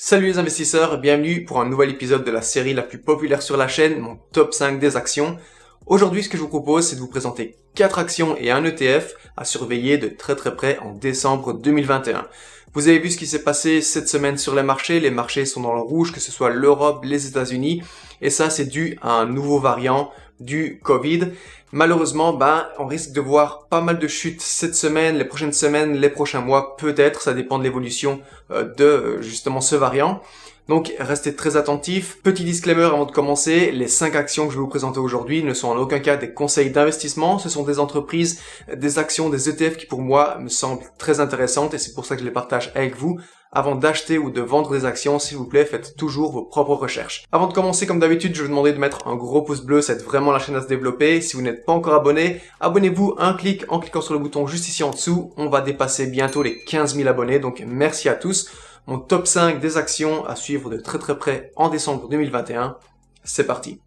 Salut les investisseurs, bienvenue pour un nouvel épisode de la série la plus populaire sur la chaîne, mon top 5 des actions. Aujourd'hui, ce que je vous propose, c'est de vous présenter 4 actions et un ETF à surveiller de très près en décembre 2021. Vous avez vu ce qui s'est passé cette semaine sur les marchés sont dans le rouge, que ce soit l'Europe, les États-Unis, et ça c'est dû à un nouveau variant du Covid. Malheureusement, on risque de voir pas mal de chutes cette semaine, les prochaines semaines, les prochains mois, peut-être, ça dépend de l'évolution de justement ce variant. Donc, restez très attentifs. Petit disclaimer avant de commencer, les 5 actions que je vais vous présenter aujourd'hui ne sont en aucun cas des conseils d'investissement. Ce sont des entreprises, des actions, des ETF qui pour moi me semblent très intéressantes et c'est pour ça que je les partage avec vous. Avant d'acheter ou de vendre des actions, s'il vous plaît, faites toujours vos propres recherches. Avant de commencer, comme d'habitude, je vais vous demander de mettre un gros pouce bleu, ça aide vraiment la chaîne à se développer. Si vous n'êtes pas encore abonné, abonnez-vous en cliquant sur le bouton juste ici en dessous. On va dépasser bientôt les 15 000 abonnés, donc merci à tous. Mon top 5 des actions à suivre de très près en décembre 2021. C'est parti.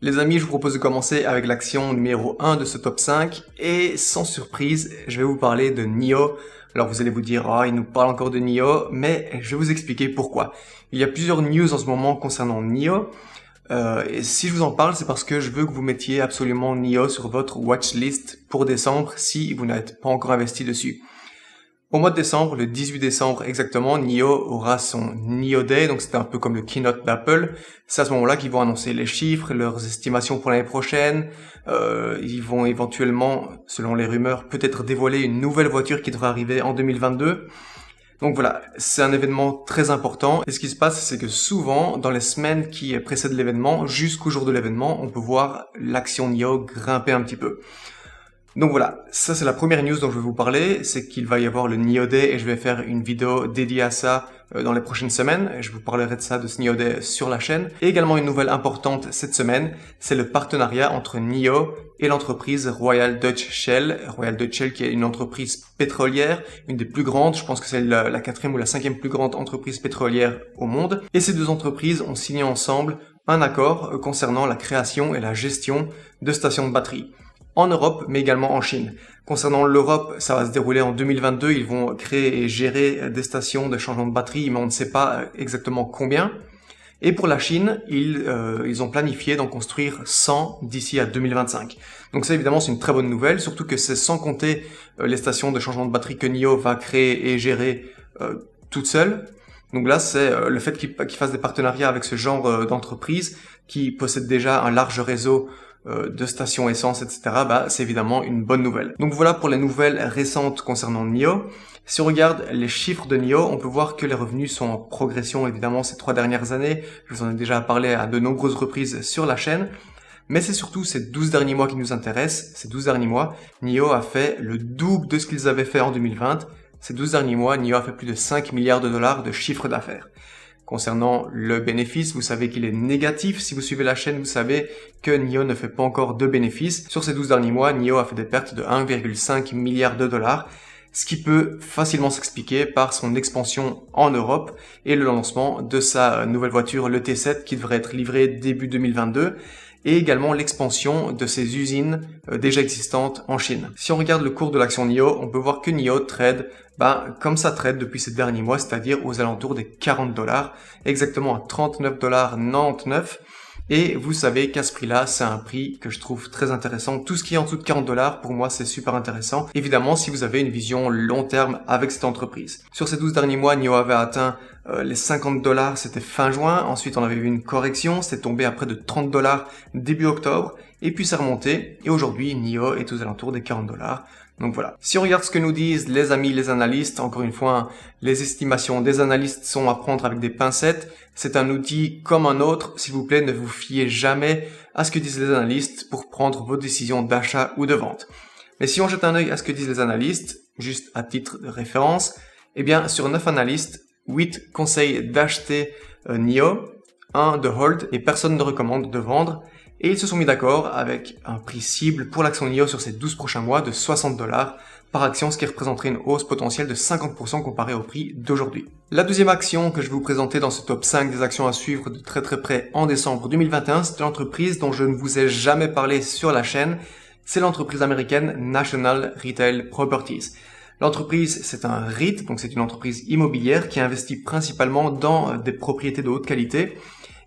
Les amis, je vous propose de commencer avec l'action numéro 1 de ce top 5 et sans surprise, je vais vous parler de NIO. Alors vous allez vous dire, il nous parle encore de NIO, mais je vais vous expliquer pourquoi. Il y a plusieurs news en ce moment concernant NIO. Et si je vous en parle, c'est parce que je veux que vous mettiez absolument NIO sur votre watchlist pour décembre si vous n'êtes pas encore investi dessus. Au mois de décembre, le 18 décembre exactement, NIO aura son NIO Day, donc c'est un peu comme le keynote d'Apple. C'est à ce moment-là qu'ils vont annoncer les chiffres, leurs estimations pour l'année prochaine. Ils vont éventuellement, selon les rumeurs, peut-être dévoiler une nouvelle voiture qui devrait arriver en 2022. Donc voilà, c'est un événement très important. Et ce qui se passe, c'est que souvent, dans les semaines qui précèdent l'événement, jusqu'au jour de l'événement, on peut voir l'action NIO grimper un petit peu. Donc voilà, ça c'est la première news dont je vais vous parler, c'est qu'il va y avoir le NIO Day et je vais faire une vidéo dédiée à ça dans les prochaines semaines. Je vous parlerai de ça, de ce NIO Day sur la chaîne. Et également une nouvelle importante cette semaine, c'est le partenariat entre NIO et l'entreprise Royal Dutch Shell. Royal Dutch Shell qui est une entreprise pétrolière, une des plus grandes, je pense que c'est la 4e ou la 5e plus grande entreprise pétrolière au monde. Et ces deux entreprises ont signé ensemble un accord concernant la création et la gestion de stations de batterie. En Europe, mais également en Chine. Concernant l'Europe, ça va se dérouler en 2022. Ils vont créer et gérer des stations de changement de batterie, mais on ne sait pas exactement combien. Et pour la Chine, ils ont planifié d'en construire 100 d'ici à 2025. Donc ça, évidemment, c'est une très bonne nouvelle, surtout que c'est sans compter les stations de changement de batterie que NIO va créer et gérer toute seule. Donc là, c'est le fait qu'ils fassent des partenariats avec ce genre d'entreprise qui possède déjà un large réseau de stations essence, etc., c'est évidemment une bonne nouvelle. Donc voilà pour les nouvelles récentes concernant NIO. Si on regarde les chiffres de NIO, on peut voir que les revenus sont en progression évidemment ces 3 dernières années. Je vous en ai déjà parlé à de nombreuses reprises sur la chaîne. Mais c'est surtout ces 12 derniers mois qui nous intéressent. Ces 12 derniers mois, NIO a fait le double de ce qu'ils avaient fait en 2020. Ces 12 derniers mois, NIO a fait plus de 5 milliards de dollars de chiffre d'affaires. Concernant le bénéfice, vous savez qu'il est négatif. Si vous suivez la chaîne, vous savez que NIO ne fait pas encore de bénéfices. Sur ces 12 derniers mois, NIO a fait des pertes de 1,5 milliard de dollars, ce qui peut facilement s'expliquer par son expansion en Europe et le lancement de sa nouvelle voiture, le T7, qui devrait être livrée début 2022. Et également l'expansion de ses usines déjà existantes en Chine. Si on regarde le cours de l'action NIO, on peut voir que NIO trade comme ça trade depuis ces derniers mois, c'est-à-dire aux alentours des 40 $, exactement à 39,99 $. Et vous savez qu'à ce prix-là, c'est un prix que je trouve très intéressant. Tout ce qui est en dessous de 40 $, pour moi, c'est super intéressant. Évidemment, si vous avez une vision long terme avec cette entreprise. Sur ces 12 derniers mois, NIO avait atteint les 50 $, c'était fin juin. Ensuite, on avait vu une correction. C'était tombé à près de 30 $ début octobre. Et puis, c'est remonté. Et aujourd'hui, NIO est aux alentours des 40 $. Donc voilà. Si on regarde ce que nous disent les amis, les analystes, encore une fois, les estimations des analystes sont à prendre avec des pincettes. C'est un outil comme un autre. S'il vous plaît, ne vous fiez jamais à ce que disent les analystes pour prendre vos décisions d'achat ou de vente. Mais si on jette un œil à ce que disent les analystes, juste à titre de référence, sur 9 analystes, 8 conseillent d'acheter NIO, 1 de hold et personne ne recommande de vendre. Et ils se sont mis d'accord avec un prix cible pour l'action NIO sur ces 12 prochains mois de 60 $ par action, ce qui représenterait une hausse potentielle de 50% comparé au prix d'aujourd'hui. La deuxième action que je vais vous présenter dans ce top 5 des actions à suivre de très près en décembre 2021, c'est une entreprise dont je ne vous ai jamais parlé sur la chaîne, c'est l'entreprise américaine National Retail Properties. L'entreprise, c'est un REIT, donc c'est une entreprise immobilière qui investit principalement dans des propriétés de haute qualité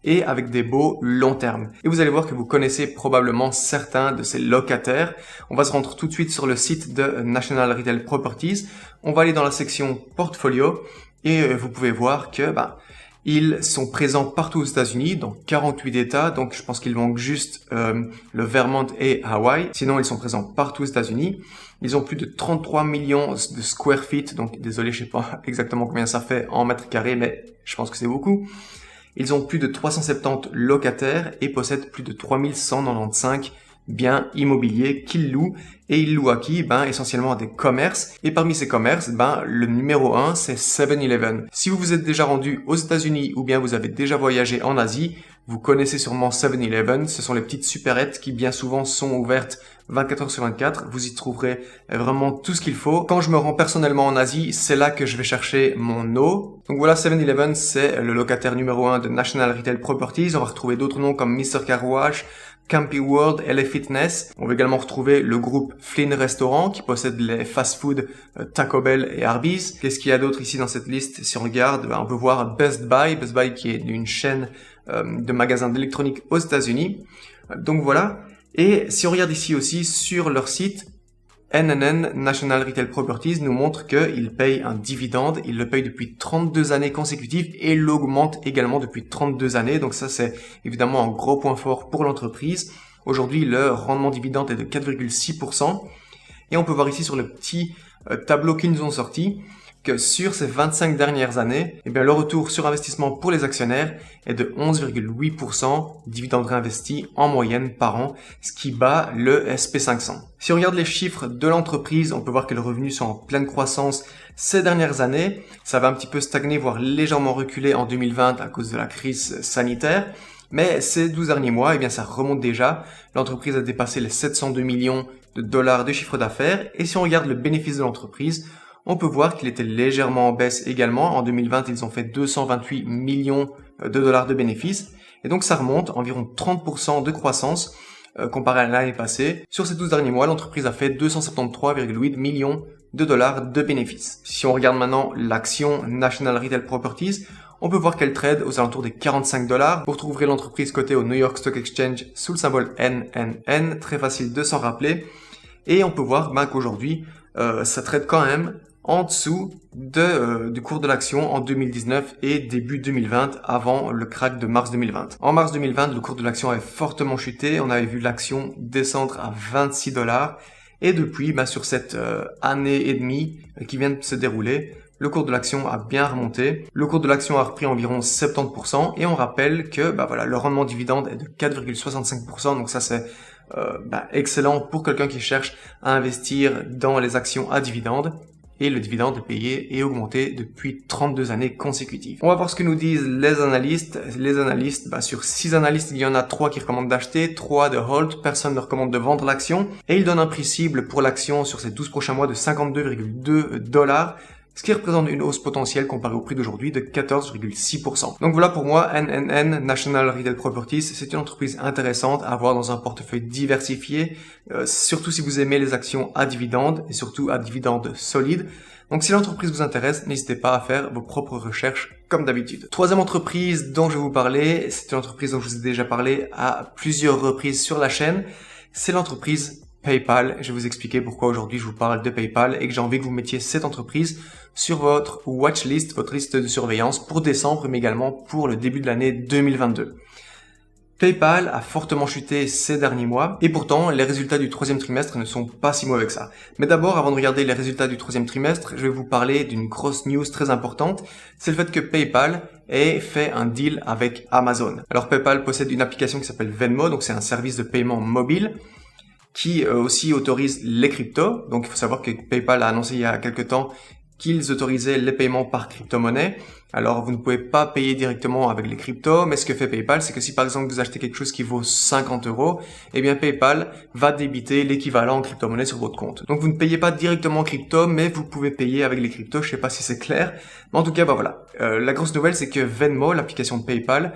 et avec des baux long terme. Et vous allez voir que vous connaissez probablement certains de ces locataires. On va se rendre tout de suite sur le site de National Retail Properties. On va aller dans la section portfolio et vous pouvez voir que ils sont présents partout aux États-Unis, dans 48 États, donc je pense qu'il manque juste le Vermont et Hawaï. Sinon, ils sont présents partout aux États-Unis. Ils ont plus de 33 millions de square feet, donc désolé, je sais pas exactement combien ça fait en mètres carrés, mais je pense que c'est beaucoup. Ils ont plus de 370 locataires et possèdent plus de 3195 biens immobiliers qu'ils louent. Et ils louent à qui? Essentiellement à des commerces. Et parmi ces commerces, le numéro 1, c'est 7-Eleven. Si vous vous êtes déjà rendu aux États-Unis ou bien vous avez déjà voyagé en Asie, vous connaissez sûrement 7-Eleven. Ce sont les petites supérettes qui bien souvent sont ouvertes 24 heures sur 24. Vous y trouverez vraiment tout ce qu'il faut. Quand je me rends personnellement en Asie, c'est là que je vais chercher mon eau. Donc voilà, 7-Eleven, c'est le locataire numéro 1 de National Retail Properties. On va retrouver d'autres noms comme Mr. Car Wash, Campy World, LA Fitness. On va également retrouver le groupe Flynn Restaurant qui possède les fast-food Taco Bell et Arby's. Qu'est-ce qu'il y a d'autre ici dans cette liste? Si on regarde, on peut voir Best Buy qui est une chaîne de magasins d'électronique aux États-Unis. Donc voilà. Et si on regarde ici aussi sur leur site, NNN, National Retail Properties, nous montre qu'ils payent un dividende. Ils le payent depuis 32 années consécutives et l'augmentent également depuis 32 années. Donc ça, c'est évidemment un gros point fort pour l'entreprise. Aujourd'hui, le rendement dividende est de 4,6%. Et on peut voir ici sur le petit tableau qu'ils nous ont sorti que sur ces 25 dernières années, le retour sur investissement pour les actionnaires est de 11,8% dividendes réinvestis en moyenne par an, ce qui bat le SP500. Si on regarde les chiffres de l'entreprise, on peut voir que les revenus sont en pleine croissance ces dernières années. Ça va un petit peu stagner, voire légèrement reculer en 2020 à cause de la crise sanitaire. Mais ces 12 derniers mois, ça remonte déjà. L'entreprise a dépassé les 702 millions de dollars de chiffre d'affaires. Et si on regarde le bénéfice de l'entreprise, on peut voir qu'il était légèrement en baisse également. En 2020, ils ont fait 228 millions de dollars de bénéfices. Et donc, ça remonte environ 30% de croissance comparé à l'année passée. Sur ces 12 derniers mois, l'entreprise a fait 273,8 millions de dollars de bénéfices. Si on regarde maintenant l'action National Retail Properties, on peut voir qu'elle trade aux alentours des 45 $. Vous retrouverez l'entreprise cotée au New York Stock Exchange sous le symbole NNN. Très facile de s'en rappeler. Et on peut voir qu'aujourd'hui, ça trade quand même en dessous du cours de l'action en 2019 et début 2020 avant le crack de mars 2020. En mars 2020, le cours de l'action avait fortement chuté. On avait vu l'action descendre à 26 $. Et depuis, sur cette année et demie qui vient de se dérouler, le cours de l'action a bien remonté. Le cours de l'action a repris environ 70%. Et on rappelle que le rendement dividende est de 4,65%. Donc ça, c'est excellent pour quelqu'un qui cherche à investir dans les actions à dividende. Et le dividende est payé et augmenté depuis 32 années consécutives. On va voir ce que nous disent les analystes. Les analystes, sur 6 analystes, il y en a 3 qui recommandent d'acheter, 3 de hold, personne ne recommande de vendre l'action. Et ils donnent un prix cible pour l'action sur ces 12 prochains mois de 52,2 $. Ce qui représente une hausse potentielle comparée au prix d'aujourd'hui de 14,6%. Donc voilà pour moi, NNN, National Retail Properties, c'est une entreprise intéressante à avoir dans un portefeuille diversifié, surtout si vous aimez les actions à dividendes et surtout à dividendes solides. Donc si l'entreprise vous intéresse, n'hésitez pas à faire vos propres recherches comme d'habitude. Troisième entreprise dont je vais vous parler, c'est une entreprise dont je vous ai déjà parlé à plusieurs reprises sur la chaîne, c'est l'entreprise PayPal. Je vais vous expliquer pourquoi aujourd'hui je vous parle de PayPal et que j'ai envie que vous mettiez cette entreprise sur votre watchlist, votre liste de surveillance pour décembre, mais également pour le début de l'année 2022. PayPal a fortement chuté ces derniers mois et pourtant les résultats du troisième trimestre ne sont pas si mauvais que ça. Mais d'abord, avant de regarder les résultats du troisième trimestre, je vais vous parler d'une grosse news très importante. C'est le fait que PayPal ait fait un deal avec Amazon. Alors PayPal possède une application qui s'appelle Venmo, donc c'est un service de paiement mobile qui aussi autorise les cryptos. Donc il faut savoir que PayPal a annoncé il y a quelques temps qu'ils autorisaient les paiements par crypto-monnaie. Alors vous ne pouvez pas payer directement avec les cryptos, mais ce que fait PayPal, c'est que si par exemple vous achetez quelque chose qui vaut 50 €, eh bien PayPal va débiter l'équivalent en crypto-monnaie sur votre compte. Donc vous ne payez pas directement en crypto, mais vous pouvez payer avec les cryptos. Je sais pas si c'est clair, mais en tout cas voilà. La grosse nouvelle, c'est que Venmo, l'application de PayPal,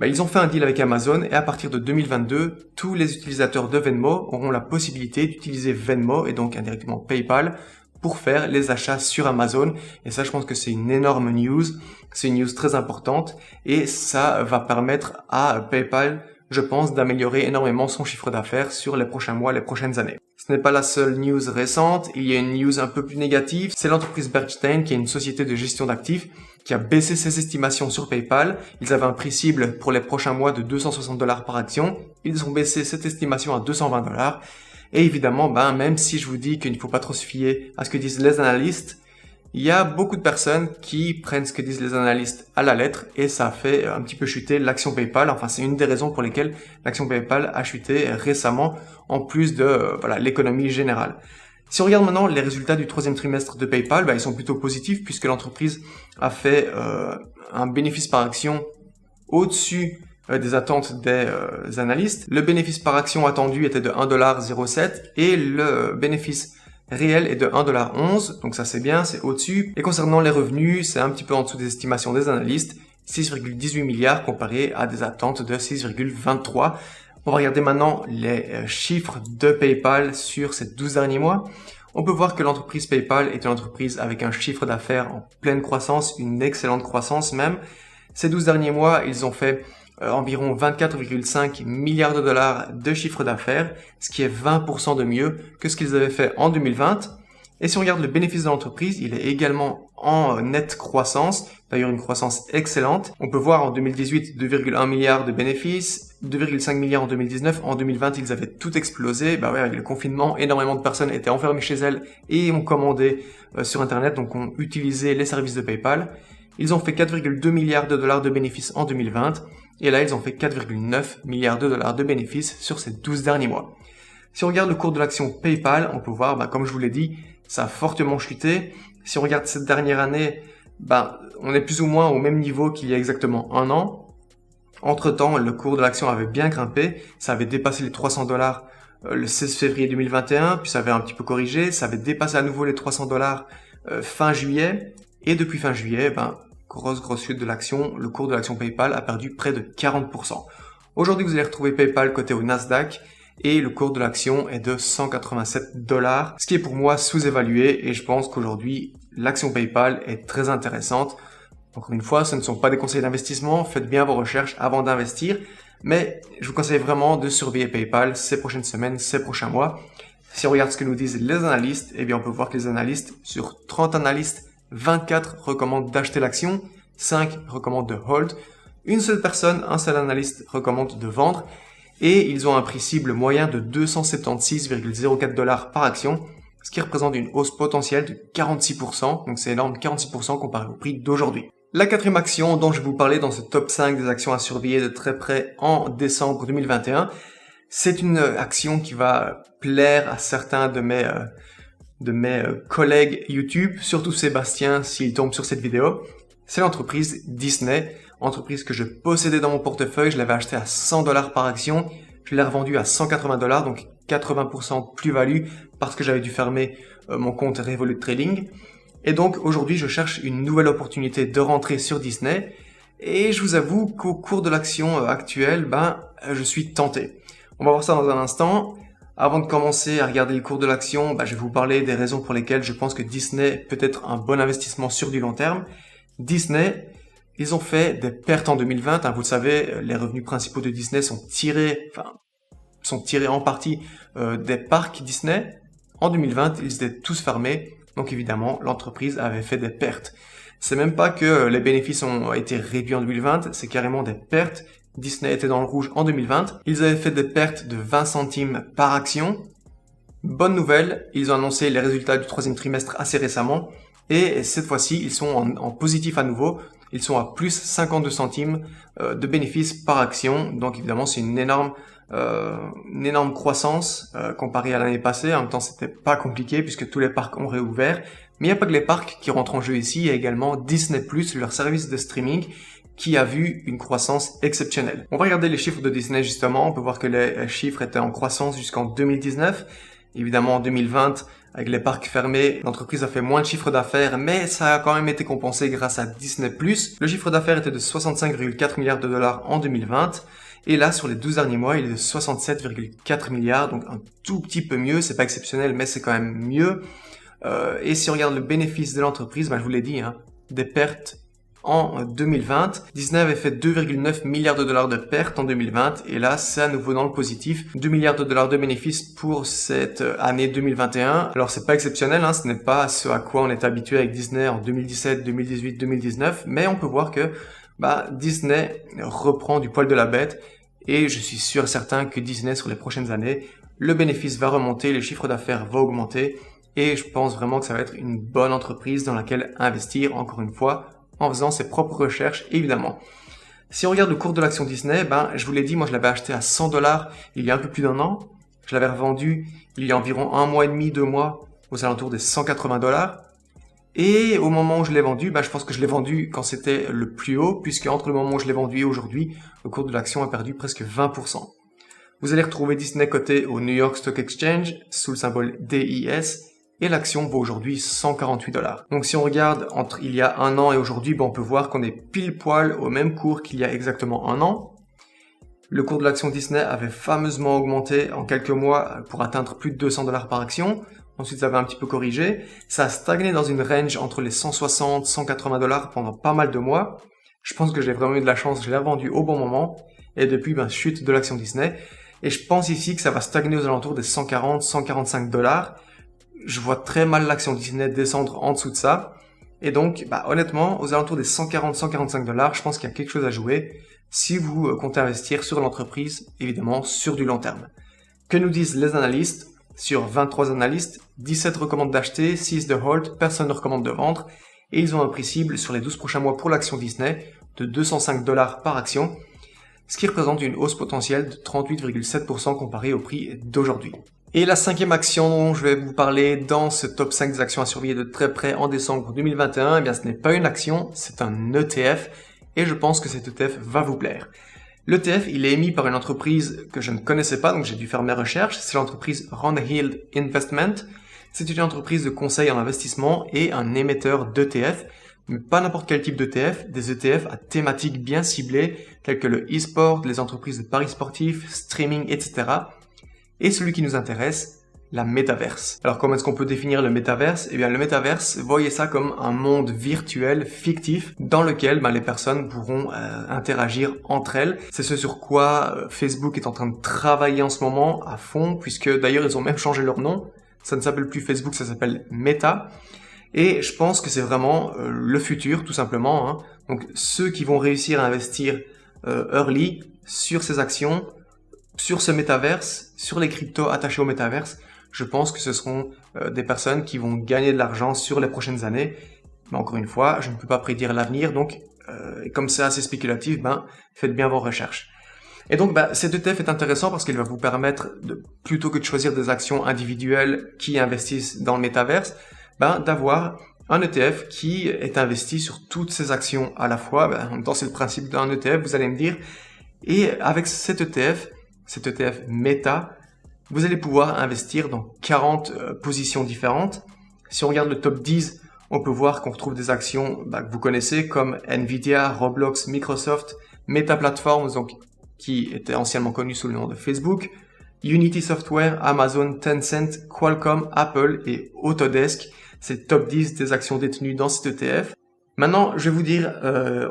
Ils ont fait un deal avec Amazon et à partir de 2022, tous les utilisateurs de Venmo auront la possibilité d'utiliser Venmo et donc indirectement PayPal pour faire les achats sur Amazon. Et ça, je pense que c'est une énorme news. C'est une news très importante et ça va permettre à PayPal, je pense, d'améliorer énormément son chiffre d'affaires sur les prochains mois, les prochaines années. Ce n'est pas la seule news récente. Il y a une news un peu plus négative. C'est l'entreprise Bernstein, qui est une société de gestion d'actifs, qui a baissé ses estimations sur PayPal. Ils avaient un prix cible pour les prochains mois de $260 par action. Ils ont baissé cette estimation à $220. Et évidemment, même si je vous dis qu'il ne faut pas trop se fier à ce que disent les analystes, il y a beaucoup de personnes qui prennent ce que disent les analystes à la lettre et ça a fait un petit peu chuter l'action PayPal. Enfin, c'est une des raisons pour lesquelles l'action PayPal a chuté récemment, en plus de l'économie générale. Si on regarde maintenant les résultats du troisième trimestre de PayPal, ils sont plutôt positifs puisque l'entreprise a fait un bénéfice par action au-dessus des attentes des analystes. Le bénéfice par action attendu était de $1,07 et le bénéfice réel est de $1,11, donc ça c'est bien, c'est au-dessus. Et concernant les revenus, c'est un petit peu en dessous des estimations des analystes, 6,18 milliards comparé à des attentes de 6,23. On va regarder maintenant les chiffres de PayPal sur ces 12 derniers mois. On peut voir que l'entreprise PayPal est une entreprise avec un chiffre d'affaires en pleine croissance, une excellente croissance même. Ces 12 derniers mois, ils ont fait environ 24,5 milliards de dollars de chiffre d'affaires, ce qui est 20% de mieux que ce qu'ils avaient fait en 2020. Et si on regarde le bénéfice de l'entreprise, il est également en nette croissance, d'ailleurs une croissance excellente. On peut voir en 2018 2,1 milliards de bénéfices, 2,5 milliards en 2019, en 2020 ils avaient tout explosé. Avec le confinement, énormément de personnes étaient enfermées chez elles et ont commandé sur internet, donc ont utilisé les services de PayPal. Ils ont fait 4,2 milliards de dollars de bénéfices en 2020 et là ils ont fait 4,9 milliards de dollars de bénéfices sur ces 12 derniers mois. Si on regarde le cours de l'action PayPal, on peut voir, comme je vous l'ai dit, ça a fortement chuté. Si on regarde cette dernière année, on est plus ou moins au même niveau qu'il y a exactement un an. Entre-temps, le cours de l'action avait bien grimpé, ça avait dépassé les $300 le 16 février 2021, puis ça avait un petit peu corrigé, ça avait dépassé à nouveau les $300 fin juillet, et depuis fin juillet, grosse chute de l'action, le cours de l'action PayPal a perdu près de 40%. Aujourd'hui, vous allez retrouver PayPal coté au Nasdaq, et le cours de l'action est de $187, ce qui est pour moi sous-évalué, et je pense qu'aujourd'hui, l'action PayPal est très intéressante. Encore une fois, ce ne sont pas des conseils d'investissement, faites bien vos recherches avant d'investir, mais je vous conseille vraiment de surveiller PayPal ces prochaines semaines, ces prochains mois. Si on regarde ce que nous disent les analystes, on peut voir que les analystes, sur 30 analystes, 24 recommandent d'acheter l'action, 5 recommandent de hold, une seule personne, un seul analyste recommande de vendre, et ils ont un prix cible moyen de $276,04 par action, ce qui représente une hausse potentielle de 46%, donc c'est énorme, 46% comparé au prix d'aujourd'hui. La quatrième action dont je vais vous parler dans ce top 5 des actions à surveiller de très près en décembre 2021, c'est une action qui va plaire à certains de mes collègues YouTube, surtout Sébastien s'il tombe sur cette vidéo. C'est l'entreprise Disney, entreprise que je possédais dans mon portefeuille, je l'avais acheté à $100 par action, je l'ai revendu à $180, donc 80% plus-value parce que j'avais dû fermer mon compte Revolut Trading. Et donc aujourd'hui je cherche une nouvelle opportunité de rentrer sur Disney et je vous avoue qu'au cours de l'action actuelle, je suis tenté. On va voir ça dans un instant. Avant de commencer à regarder le cours de l'action, je vais vous parler des raisons pour lesquelles je pense que Disney peut être un bon investissement sur du long terme. Disney, ils ont fait des pertes en 2020. Vous le savez, les revenus principaux de Disney sont tirés en partie des parcs Disney. En 2020, ils étaient tous fermés. Donc évidemment, l'entreprise avait fait des pertes. C'est même pas que les bénéfices ont été réduits en 2020, c'est carrément des pertes. Disney était dans le rouge en 2020. Ils avaient fait des pertes de 20 centimes par action. Bonne nouvelle, ils ont annoncé les résultats du troisième trimestre assez récemment. Et cette fois-ci, ils sont en positif à nouveau. Ils sont à plus 52 centimes de bénéfices par action. Donc évidemment, c'est une énorme croissance comparée à l'année passée. En même temps, c'était pas compliqué puisque tous les parcs ont réouvert. Mais il n'y a pas que les parcs qui rentrent en jeu ici. Il y a également Disney+, leur service de streaming, qui a vu une croissance exceptionnelle. On va regarder les chiffres de Disney justement. On peut voir que les chiffres étaient en croissance jusqu'en 2019. Évidemment, en 2020, avec les parcs fermés, l'entreprise a fait moins de chiffre d'affaires, mais ça a quand même été compensé grâce à Disney+. Le chiffre d'affaires était de 65,4 milliards de dollars en 2020. Et là, sur les 12 derniers mois, il est de 67,4 milliards, donc un tout petit peu mieux. C'est pas exceptionnel, mais c'est quand même mieux. Et si on regarde le bénéfice de l'entreprise, je vous l'ai dit, des pertes en 2020. Disney avait fait 2,9 milliards de dollars de pertes en 2020 et là c'est à nouveau dans le positif. 2 milliards de dollars de bénéfices pour cette année 2021. Alors c'est pas exceptionnel, ce n'est pas ce à quoi on est habitué avec Disney en 2017, 2018, 2019, mais on peut voir que Disney reprend du poil de la bête et je suis sûr et certain que Disney sur les prochaines années, le bénéfice va remonter, le chiffre d'affaires va augmenter et je pense vraiment que ça va être une bonne entreprise dans laquelle investir encore une fois en faisant ses propres recherches, évidemment. Si on regarde le cours de l'action Disney, je vous l'ai dit, moi je l'avais acheté à $100 il y a un peu plus d'un an. Je l'avais revendu il y a environ 1 mois et demi, 2 mois, aux alentours des $180. Et au moment où je l'ai vendu, je pense que je l'ai vendu quand c'était le plus haut, puisque entre le moment où je l'ai vendu et aujourd'hui, le cours de l'action a perdu presque 20%. Vous allez retrouver Disney coté au New York Stock Exchange, sous le symbole DIS, et l'action vaut aujourd'hui $148. Donc si on regarde entre il y a un an et aujourd'hui, on peut voir qu'on est pile poil au même cours qu'il y a exactement un an. Le cours de l'action Disney avait fameusement augmenté en quelques mois pour atteindre plus de $200 par action. Ensuite, ça avait un petit peu corrigé. Ça a stagné dans une range entre les 160 $180 pendant pas mal de mois. Je pense que j'ai vraiment eu de la chance, je l'ai vendu au bon moment. Et depuis, chute de l'action Disney. Et je pense ici que ça va stagner aux alentours des 140 $145. Je vois très mal l'action Disney descendre en dessous de ça. Et donc, honnêtement, aux alentours des 140 $145, je pense qu'il y a quelque chose à jouer si vous comptez investir sur l'entreprise, évidemment, sur du long terme. Que nous disent les analystes? Sur 23 analystes, 17 recommandent d'acheter, 6 de hold, personne ne recommande de vendre. Et ils ont un prix cible sur les 12 prochains mois pour l'action Disney de $205 par action, ce qui représente une hausse potentielle de 38,7% comparé au prix d'aujourd'hui. Et la cinquième action dont je vais vous parler dans ce top 5 des actions à surveiller de très près en décembre 2021, ce n'est pas une action, c'est un ETF et je pense que cet ETF va vous plaire. L'ETF, il est émis par une entreprise que je ne connaissais pas, donc j'ai dû faire mes recherches, c'est l'entreprise Roundhill Investment. C'est une entreprise de conseil en investissement et un émetteur d'ETF, mais pas n'importe quel type d'ETF, des ETF à thématiques bien ciblées telles que le e-sport, les entreprises de paris sportifs, streaming, etc. Et celui qui nous intéresse, la métaverse. Alors comment est-ce qu'on peut définir le métaverse? Le métaverse, voyez ça comme un monde virtuel, fictif, dans lequel les personnes pourront interagir entre elles. C'est ce sur quoi Facebook est en train de travailler en ce moment à fond, puisque d'ailleurs ils ont même changé leur nom. Ça ne s'appelle plus Facebook, ça s'appelle Meta. Et je pense que c'est vraiment le futur, tout simplement. Donc ceux qui vont réussir à investir early sur ces actions, sur ce métaverse, sur les cryptos attachés au métaverse, je pense que ce seront des personnes qui vont gagner de l'argent sur les prochaines années. Mais encore une fois, je ne peux pas prédire l'avenir, donc comme c'est assez spéculatif, faites bien vos recherches. Et donc cet ETF est intéressant parce qu'il va vous permettre, plutôt que de choisir des actions individuelles qui investissent dans le métaverse, d'avoir un ETF qui est investi sur toutes ces actions à la fois. En même temps, c'est le principe d'un ETF, vous allez me dire. Et avec cet ETF Meta, vous allez pouvoir investir dans 40 positions différentes. Si on regarde le top 10, on peut voir qu'on retrouve des actions que vous connaissez comme Nvidia, Roblox, Microsoft, Meta Platforms, donc, qui était anciennement connu sous le nom de Facebook, Unity Software, Amazon, Tencent, Qualcomm, Apple et Autodesk. C'est le top 10 des actions détenues dans cet ETF. Maintenant, je vais vous dire,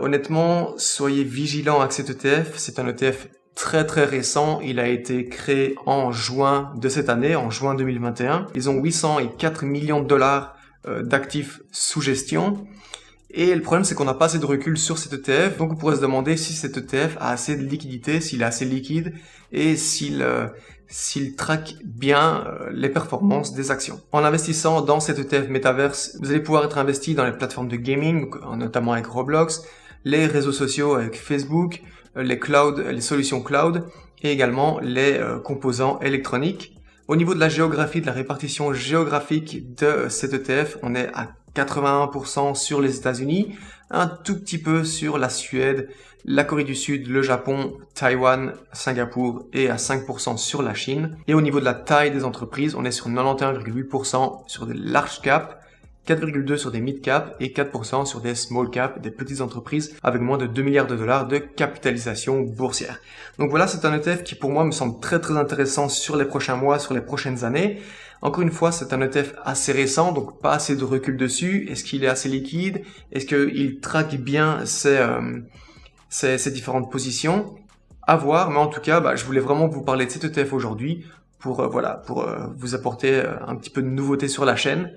honnêtement, soyez vigilants avec cet ETF. C'est un ETF très très récent, il a été créé en juin de cette année, en juin 2021. Ils ont 804 millions de dollars d'actifs sous gestion. Et le problème, c'est qu'on n'a pas assez de recul sur cet ETF. Donc, on pourrait se demander si cet ETF a assez de liquidité, s'il est assez liquide et s'il traque bien les performances des actions. En investissant dans cet ETF Metaverse, vous allez pouvoir être investi dans les plateformes de gaming, notamment avec Roblox, les réseaux sociaux avec Facebook, les clouds, les solutions cloud et également les composants électroniques. Au niveau de la géographie, de la répartition géographique de cet ETF, on est à 81% sur les États-Unis, un tout petit peu sur la Suède, la Corée du Sud, le Japon, Taïwan, Singapour et à 5% sur la Chine. Et au niveau de la taille des entreprises, on est sur 91,8% sur des large caps, 4,2% sur des mid cap et 4% sur des small cap, des petites entreprises avec moins de 2 milliards de dollars de capitalisation boursière. Donc voilà, c'est un ETF qui pour moi me semble très intéressant sur les prochains mois, sur les prochaines années. Encore une fois, c'est un ETF assez récent, donc pas assez de recul dessus. Est-ce qu'il est assez liquide? Est-ce qu'il traque bien ces différentes positions? À voir, mais en tout cas, je voulais vraiment vous parler de cet ETF aujourd'hui pour vous apporter un petit peu de nouveauté sur la chaîne.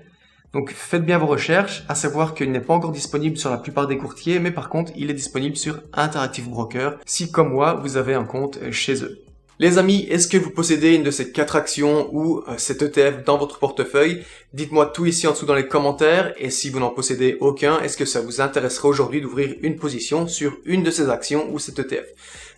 Donc faites bien vos recherches, à savoir qu'il n'est pas encore disponible sur la plupart des courtiers, mais par contre, il est disponible sur Interactive Broker si, comme moi, vous avez un compte chez eux. Les amis, est-ce que vous possédez une de ces 4 actions ou cet ETF dans votre portefeuille? Dites-moi tout ici en dessous dans les commentaires, et si vous n'en possédez aucun, est-ce que ça vous intéresserait aujourd'hui d'ouvrir une position sur une de ces actions ou cet ETF?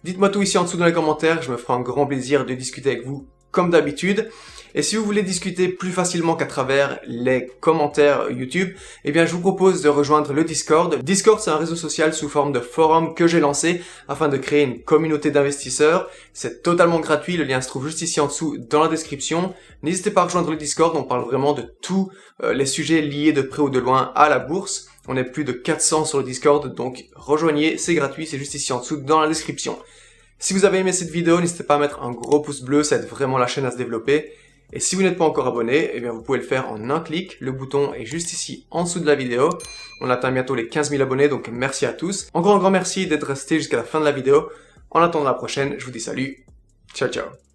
Dites-moi tout ici en dessous dans les commentaires, je me ferai un grand plaisir de discuter avec vous comme d'habitude. Et si vous voulez discuter plus facilement qu'à travers les commentaires YouTube, eh bien je vous propose de rejoindre le Discord. Discord, c'est un réseau social sous forme de forum que j'ai lancé afin de créer une communauté d'investisseurs. C'est totalement gratuit, le lien se trouve juste ici en dessous dans la description. N'hésitez pas à rejoindre le Discord, on parle vraiment de tous les sujets liés de près ou de loin à la bourse. On est plus de 400 sur le Discord, donc rejoignez, c'est gratuit, c'est juste ici en dessous dans la description. Si vous avez aimé cette vidéo, n'hésitez pas à mettre un gros pouce bleu, ça aide vraiment la chaîne à se développer. Et si vous n'êtes pas encore abonné, eh bien vous pouvez le faire en un clic. Le bouton est juste ici en dessous de la vidéo. On atteint bientôt les 15 000 abonnés, donc merci à tous. Encore un grand merci d'être resté jusqu'à la fin de la vidéo. En attendant la prochaine, je vous dis salut. Ciao, ciao.